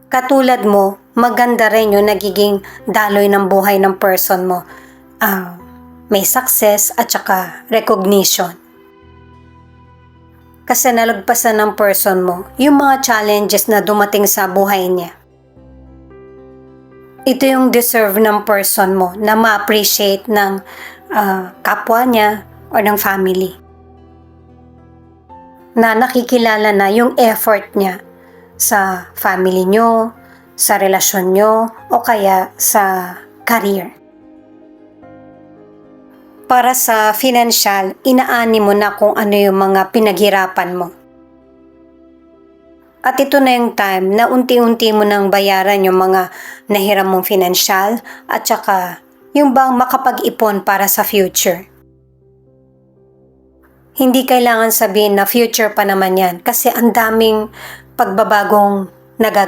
Katulad mo, maganda rin yung nagiging daloy ng buhay ng person mo. May success at saka recognition. Kasi nalagpasan ng person mo yung mga challenges na dumating sa buhay niya. Ito yung deserve ng person mo na ma-appreciate ng kapwa niya o ng family. Na nakikilala na yung effort niya sa family nyo, sa relasyon nyo, o kaya sa career. Para sa financial, inaani mo na kung ano yung mga pinaghirapan mo. At ito na yung time na unti-unti mo nang bayaran yung mga nahiram mong financial at saka yung bang makapag-ipon para sa future. Hindi kailangan sabihin na future pa naman yan kasi ang daming pagbabagong nagagawa.